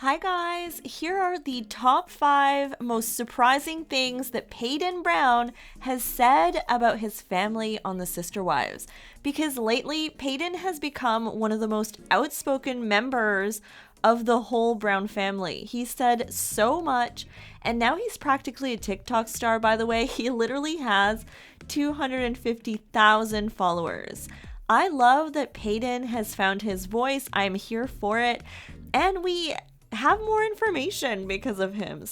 Hi guys, here are the top 5 most surprising things that Paedon Brown has said about his family on the Sister Wives. Because lately, Paedon has become one of the most outspoken members of the whole Brown family. He said so much, and now he's practically a TikTok star, by the way. He literally has 250,000 followers. I love that Paedon has found his voice. I'm here for it. And we have more information because of him.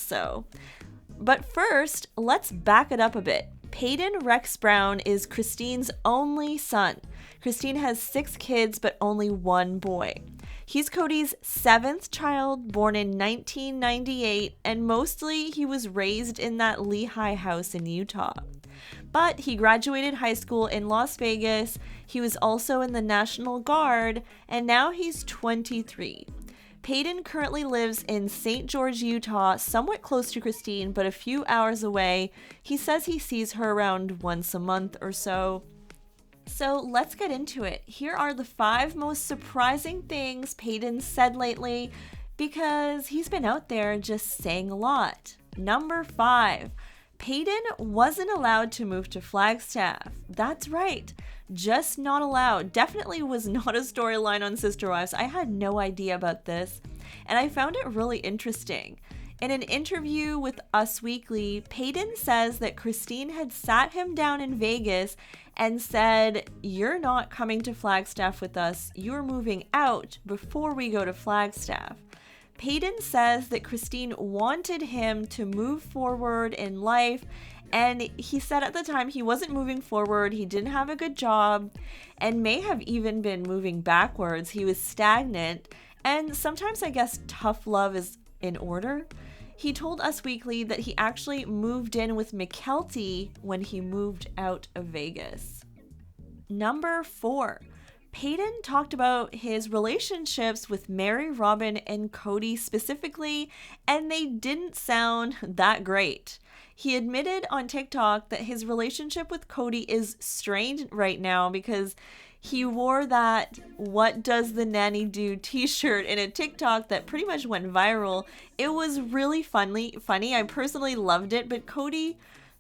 But first, let's back it up a bit. Paedon Rex Brown is Christine's only son. Christine has 6 kids, but only 1 boy. He's Cody's 7th child, born in 1998, and mostly he was raised in that Lehigh house in Utah. But he graduated high school in Las Vegas. He was also in the National Guard, and now he's 23. Paedon currently lives in St. George, Utah, somewhat close to Christine, but a few hours away. He says he sees her around once a month or so. So let's get into it. Here are the 5 most surprising things Paedon said lately, because he's been out there just saying a lot. Number 5. Paedon wasn't allowed to move to Flagstaff. That's right. Just not allowed. Definitely was not a storyline on Sister Wives. I had no idea about this, and I found it really interesting. In an interview with Us Weekly, Paedon says that Christine had sat him down in Vegas and said, "You're not coming to Flagstaff with us. You're moving out before we go to Flagstaff." Paedon says that Christine wanted him to move forward in life, and he said at the time he wasn't moving forward, he didn't have a good job, and may have even been moving backwards. He was stagnant, and sometimes I guess tough love is in order. He told Us Weekly that he actually moved in with McKelty when he moved out of Vegas. Number 4. Paedon talked about his relationships with Mary, Robin, and Cody specifically, and they didn't sound that great. He admitted on TikTok that his relationship with Cody is strained right now because he wore that "What Does the Nanny Do" t-shirt in a TikTok that pretty much went viral. It was really funny. I personally loved it, but Cody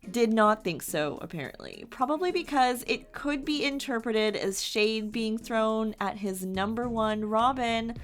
did not think so, apparently. Probably because it could be interpreted as shade being thrown at his number 1, Robin.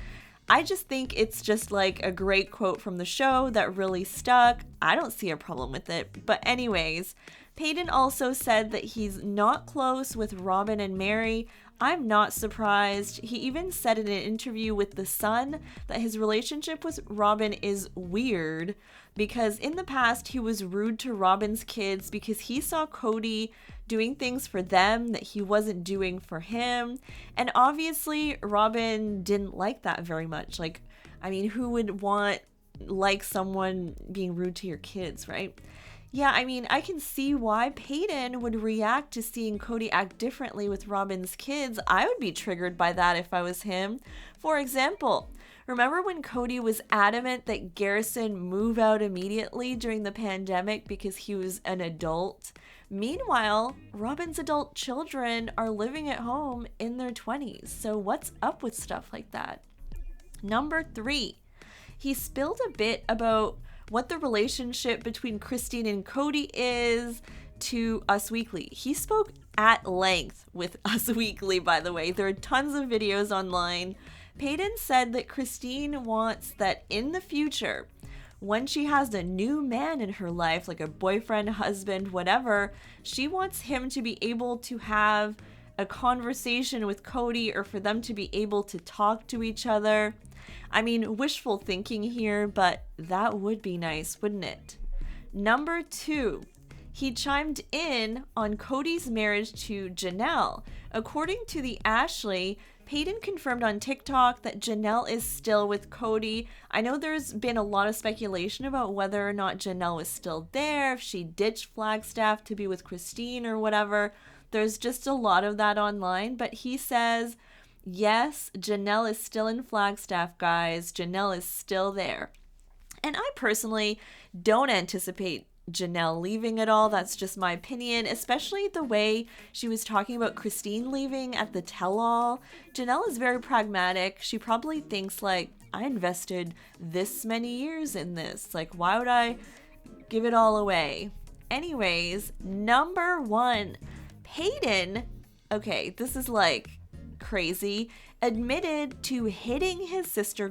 I just think it's just like a great quote from the show that really stuck. I don't see a problem with it. But anyways, Paedon also said that he's not close with Robin and Mary. I'm not surprised. He even said in an interview with The Sun that his relationship with Robin is weird because in the past he was rude to Robin's kids because he saw Cody doing things for them that he wasn't doing for him. And obviously Robin didn't like that very much. Who would want someone being rude to your kids, right? Yeah, I can see why Paedon would react to seeing Cody act differently with Robin's kids. I would be triggered by that if I was him. For example, remember when Cody was adamant that Garrison move out immediately during the pandemic because he was an adult? Meanwhile, Robin's adult children are living at home in their 20s. So what's up with stuff like that? Number 3, he spilled a bit about what the relationship between Christine and Cody is to Us Weekly. He spoke at length with Us Weekly, by the way. There are tons of videos online. Paedon said that Christine wants that in the future, when she has a new man in her life, like a boyfriend, husband, whatever, she wants him to be able to have a conversation with Cody or for them to be able to talk to each other. Wishful thinking here, but that would be nice, wouldn't it? Number 2, he chimed in on Cody's marriage to Janelle. According to the Ashley, Paedon confirmed on TikTok that Janelle is still with Cody. I know there's been a lot of speculation about whether or not Janelle was still there, if she ditched Flagstaff to be with Christine or whatever. There's just a lot of that online, but he says, yes, Janelle is still in Flagstaff, guys. Janelle is still there. And I personally don't anticipate Janelle leaving at all. That's just my opinion, especially the way she was talking about Christine leaving at the tell-all. Janelle is very pragmatic. She probably thinks like, I invested this many years in this. Like, why would I give it all away? Anyways, number 1, Paedon, okay, this is like crazy, admitted to hitting his sister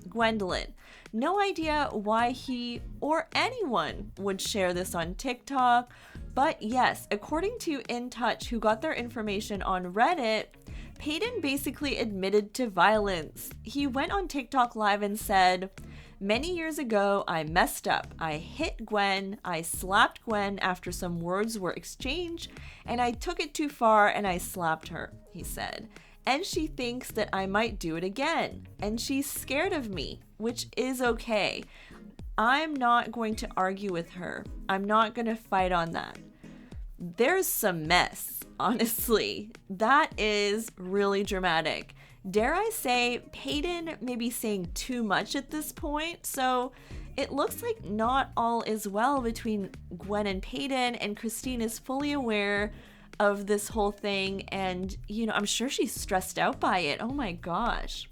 Gwendolyn. No idea why he or anyone would share this on TikTok, but yes, according to In Touch, who got their information on Reddit, Paedon basically admitted to violence. He went on TikTok Live and said, "Many years ago, I messed up. I hit Gwen, I slapped Gwen after some words were exchanged, and I took it too far and I slapped her," he said. "And she thinks that I might do it again. And she's scared of me, which is okay. I'm not going to argue with her. I'm not going to fight on that." There's some mess, honestly. That is really dramatic. Dare I say, Paedon may be saying too much at this point, so it looks like not all is well between Gwen and Paedon, and Christine is fully aware of this whole thing, and, you know, I'm sure she's stressed out by it. Oh my gosh.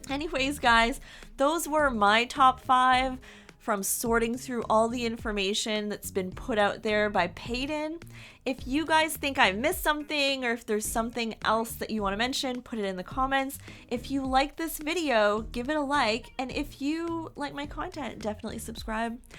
Anyways, guys, those were my top 5 from sorting through all the information that's been put out there by Paedon. If you guys think I missed something, or if there's something else that you want to mention, put it in the comments. If you like this video, give it a like, and if you like my content, definitely subscribe.